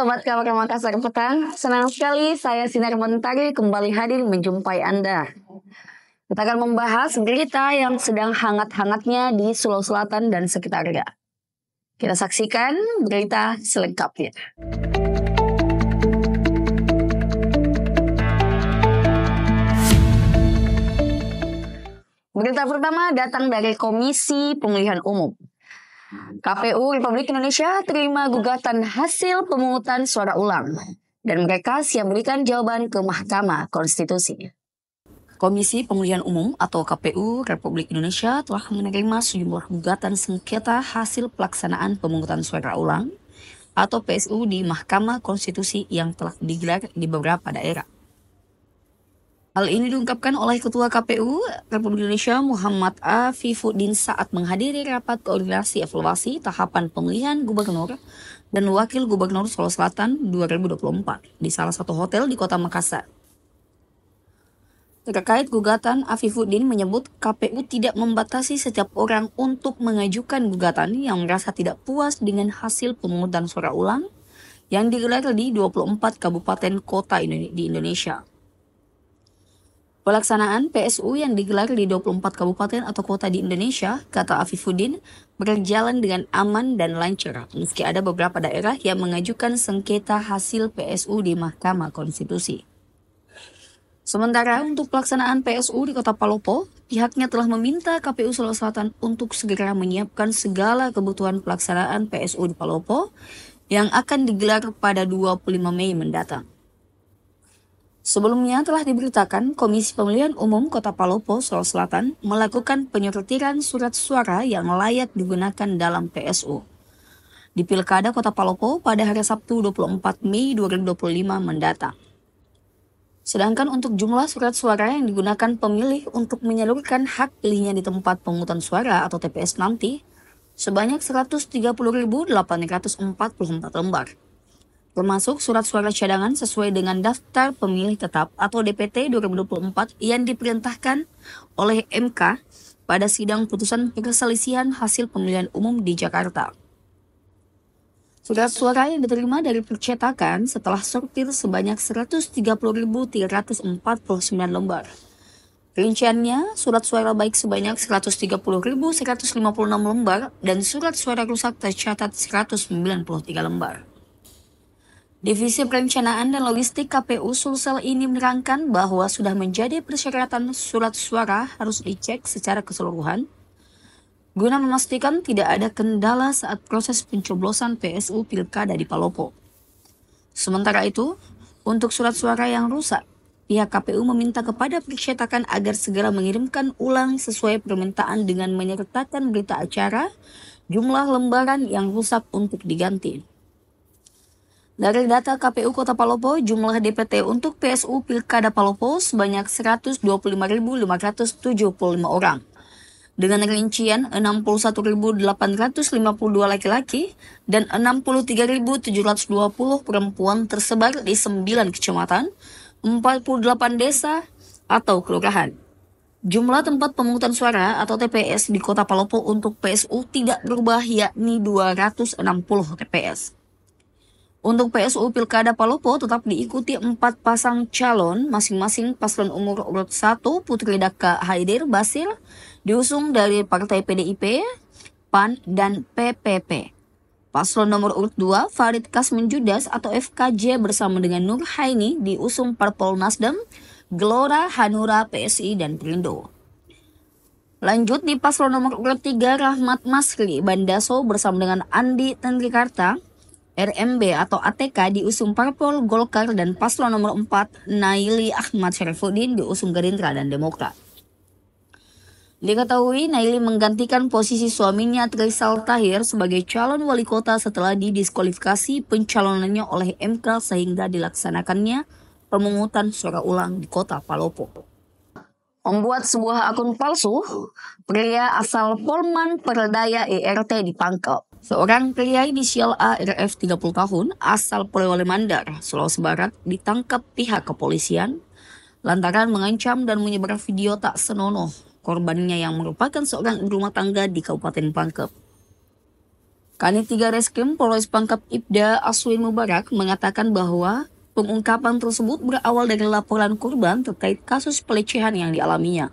Sobat Kabar Makassar Petang, senang sekali saya Sinar Mentari kembali hadir menjumpai Anda. Kita akan membahas berita yang sedang hangat-hangatnya di Sulawesi Selatan dan sekitarnya. Kita saksikan berita selengkapnya. Berita pertama datang dari Komisi Pemilihan Umum. KPU Republik Indonesia terima gugatan hasil pemungutan suara ulang dan mereka siap memberikan jawaban ke Mahkamah Konstitusi. Komisi Pemilihan Umum atau KPU Republik Indonesia telah menerima sejumlah gugatan sengketa hasil pelaksanaan pemungutan suara ulang atau PSU di Mahkamah Konstitusi yang telah digelar di beberapa daerah. Hal ini diungkapkan oleh Ketua KPU Republik Indonesia Muhammad Afifuddin saat menghadiri rapat koordinasi evaluasi tahapan pemilihan gubernur dan wakil gubernur Sulawesi Selatan 2024 di salah satu hotel di Kota Makassar. Terkait gugatan, Afifuddin menyebut KPU tidak membatasi setiap orang untuk mengajukan gugatan yang merasa tidak puas dengan hasil pemungutan suara ulang yang digelar di 24 kabupaten kota di Indonesia. Pelaksanaan PSU yang digelar di 24 kabupaten atau kota di Indonesia, kata Afifuddin, berjalan dengan aman dan lancar, meski ada beberapa daerah yang mengajukan sengketa hasil PSU di Mahkamah Konstitusi. Sementara untuk pelaksanaan PSU di Kota Palopo, pihaknya telah meminta KPU Sulawesi Selatan untuk segera menyiapkan segala kebutuhan pelaksanaan PSU di Palopo yang akan digelar pada 25 Mei mendatang. Sebelumnya telah diberitakan Komisi Pemilihan Umum Kota Palopo, Sulawesi Selatan melakukan penyortiran surat suara yang layak digunakan dalam PSU di Pilkada Kota Palopo pada hari Sabtu 24 Mei 2025 mendatang. Sedangkan untuk jumlah surat suara yang digunakan pemilih untuk menyalurkan hak pilihnya di tempat pemungutan suara atau TPS nanti sebanyak 130.844 lembar. Termasuk surat suara cadangan sesuai dengan daftar pemilih tetap atau DPT 2024 yang diperintahkan oleh MK pada sidang putusan perselisihan hasil pemilihan umum di Jakarta. Surat suara yang diterima dari percetakan setelah sortir sebanyak 130.349 lembar. Rinciannya, surat suara baik sebanyak 130.156 lembar dan surat suara rusak tercatat 193 lembar. Divisi Perencanaan dan Logistik KPU Sulsel ini menerangkan bahwa sudah menjadi persyaratan surat suara harus dicek secara keseluruhan guna memastikan tidak ada kendala saat proses pencoblosan PSU Pilkada di Palopo. Sementara itu, untuk surat suara yang rusak, pihak KPU meminta kepada percetakan agar segera mengirimkan ulang sesuai permintaan dengan menyertakan berita acara, jumlah lembaran yang rusak untuk diganti. Dari data KPU Kota Palopo, jumlah DPT untuk PSU Pilkada Palopo sebanyak 125.575 orang. Dengan rincian 61.852 laki-laki dan 63.720 perempuan tersebar di 9 kecamatan, 48 desa atau kelurahan. Jumlah tempat pemungutan suara atau TPS di Kota Palopo untuk PSU tidak berubah yakni 260 TPS. Untuk PSU Pilkada Palopo tetap diikuti 4 pasang calon, masing-masing paslon umur urut 1 Putri Daka Haidir Basir diusung dari Partai PDIP, PAN, dan PPP. Paslon nomor urut 2 Farid Kasmin Judas atau FKJ bersama dengan Nur Haini diusung Parpol Nasdem, Gelora, Hanura, PSI, dan Perindo. Lanjut di paslon nomor urut 3 Rahmat Masri Bandaso bersama dengan Andi Tendrikarta, RMB atau ATK diusung Parpol, Golkar, dan paslon nomor 4 Naili Ahmad Syarifuddin diusung Gerindra dan Demokrat. Diketahui Naili menggantikan posisi suaminya Trisal Tahir sebagai calon wali kota setelah didiskualifikasi pencalonannya oleh MK sehingga dilaksanakannya pemungutan suara ulang di Kota Palopo. Membuat sebuah akun palsu, pria asal Polman Perdaya ERT ditangkap. Seorang pria inisial ARF 30 tahun asal Polewali Mandar, Sulawesi Barat ditangkap pihak kepolisian lantaran mengancam dan menyebar video tak senonoh korbannya yang merupakan seorang ibu rumah tangga di Kabupaten Pangkep. Kanit 3 Reskrim Polres Pangkep Ibda Aswin Mubarak mengatakan bahwa pengungkapan tersebut berawal dari laporan korban terkait kasus pelecehan yang dialaminya.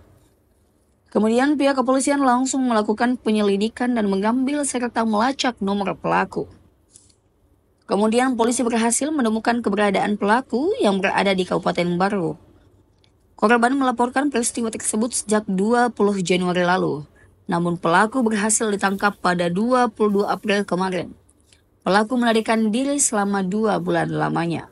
Kemudian pihak kepolisian langsung melakukan penyelidikan dan mengambil serta melacak nomor pelaku. Kemudian polisi berhasil menemukan keberadaan pelaku yang berada di Kabupaten Baru. Korban melaporkan peristiwa tersebut sejak 20 Januari lalu. Namun pelaku berhasil ditangkap pada 22 April kemarin. Pelaku melarikan diri selama 2 bulan lamanya.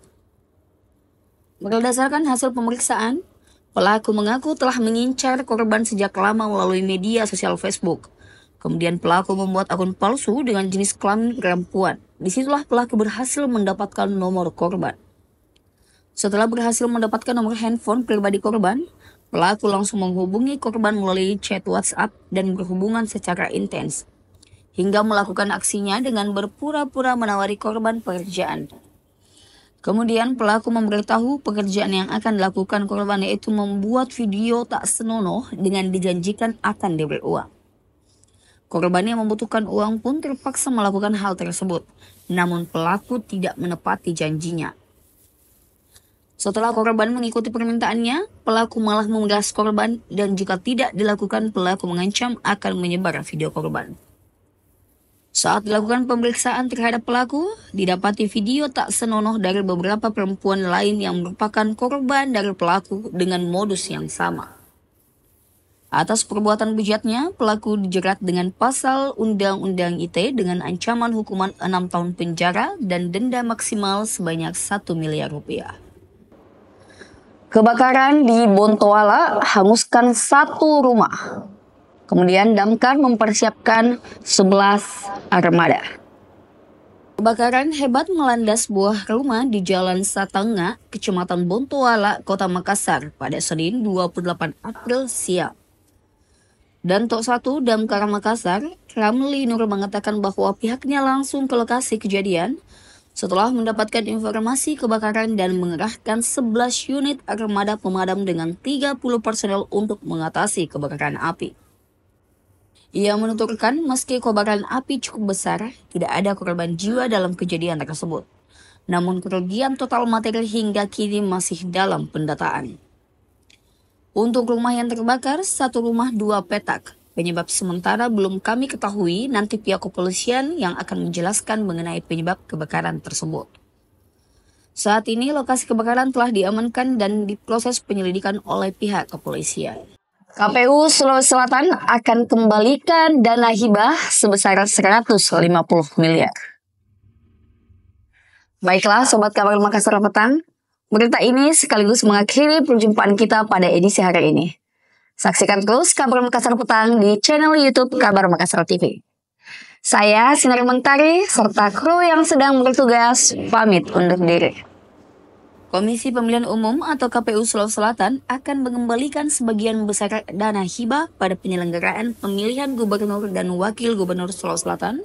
Berdasarkan hasil pemeriksaan, pelaku mengaku telah mengincar korban sejak lama melalui media sosial Facebook. Kemudian pelaku membuat akun palsu dengan jenis kelamin perempuan. Disitulah pelaku berhasil mendapatkan nomor korban. Setelah berhasil mendapatkan nomor handphone pribadi korban, pelaku langsung menghubungi korban melalui chat WhatsApp dan berhubungan secara intens, hingga melakukan aksinya dengan berpura-pura menawari korban pekerjaan. Kemudian pelaku memberitahu pekerjaan yang akan dilakukan korban, yaitu membuat video tak senonoh dengan dijanjikan akan diberi uang. Korban yang membutuhkan uang pun terpaksa melakukan hal tersebut, namun pelaku tidak menepati janjinya. Setelah korban mengikuti permintaannya, pelaku malah memeras korban dan jika tidak dilakukan, pelaku mengancam akan menyebar video korban. Saat dilakukan pemeriksaan terhadap pelaku, didapati video tak senonoh dari beberapa perempuan lain yang merupakan korban dari pelaku dengan modus yang sama. Atas perbuatan bejatnya, pelaku dijerat dengan pasal Undang-Undang ITE dengan ancaman hukuman 6 tahun penjara dan denda maksimal sebanyak 1 miliar rupiah. Kebakaran di Bontoala hanguskan 1 rumah. Kemudian damkar mempersiapkan 11 armada. Kebakaran hebat melanda sebuah rumah di Jalan Satanga, Kecamatan Bontoala, Kota Makassar pada Senin 28 April siang. Danto 1 Damkar Makassar, Ramli Nur mengatakan bahwa pihaknya langsung ke lokasi kejadian setelah mendapatkan informasi kebakaran dan mengerahkan 11 unit armada pemadam dengan 30 personel untuk mengatasi kebakaran api. Ia menuturkan meski kobaran api cukup besar, tidak ada korban jiwa dalam kejadian tersebut. Namun kerugian total materi hingga kini masih dalam pendataan. Untuk rumah yang terbakar, 1 rumah 2 petak. Penyebab sementara belum kami ketahui, nanti pihak kepolisian yang akan menjelaskan mengenai penyebab kebakaran tersebut. Saat ini lokasi kebakaran telah diamankan dan diproses penyelidikan oleh pihak kepolisian. KPU Sulawesi Selatan akan kembalikan dana hibah sebesar 150 miliar. Baiklah Sobat Kabar Makassar Petang, berita ini sekaligus mengakhiri perjumpaan kita pada edisi hari ini. Saksikan terus Kabar Makassar Petang di channel YouTube Kabar Makassar TV. Saya Sinar Mentari serta kru yang sedang bertugas pamit undur diri. Komisi Pemilihan Umum atau KPU Sulawesi Selatan akan mengembalikan sebagian besar dana hibah pada penyelenggaraan pemilihan gubernur dan wakil gubernur Sulawesi Selatan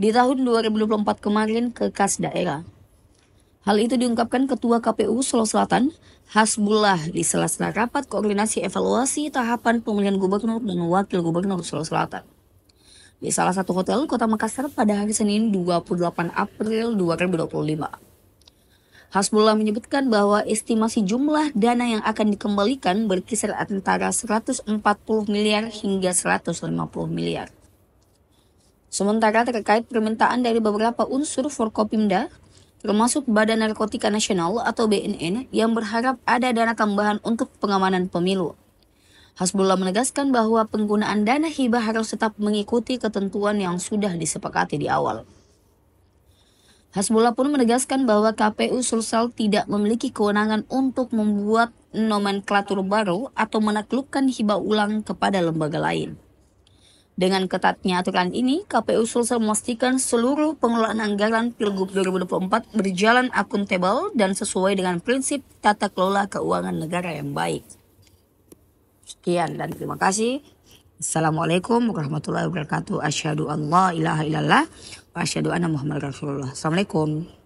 di tahun 2024 kemarin ke kas daerah. Hal itu diungkapkan Ketua KPU Sulawesi Selatan, Hasbullah, di sela-sela rapat koordinasi evaluasi tahapan pemilihan gubernur dan wakil gubernur Sulawesi Selatan di salah satu hotel Kota Makassar pada hari Senin 28 April 2025. Hasbullah menyebutkan bahwa estimasi jumlah dana yang akan dikembalikan berkisar antara 140 miliar hingga 150 miliar. Sementara terkait permintaan dari beberapa unsur Forkopimda, termasuk Badan Narkotika Nasional atau BNN yang berharap ada dana tambahan untuk pengamanan pemilu. Hasbullah menegaskan bahwa penggunaan dana hibah harus tetap mengikuti ketentuan yang sudah disepakati di awal. Hasbullah pun menegaskan bahwa KPU Sulsel tidak memiliki kewenangan untuk membuat nomenklatur baru atau menaklukkan hibah ulang kepada lembaga lain. Dengan ketatnya aturan ini, KPU Sulsel memastikan seluruh pengelolaan anggaran Pilgub 2024 berjalan akuntabel dan sesuai dengan prinsip tata kelola keuangan negara yang baik. Sekian dan terima kasih. Assalamualaikum warahmatullahi wabarakatuh. Asyhadu an la ilaha illallah wa asyhadu anna Muhammadar Rasulullah. Assalamualaikum.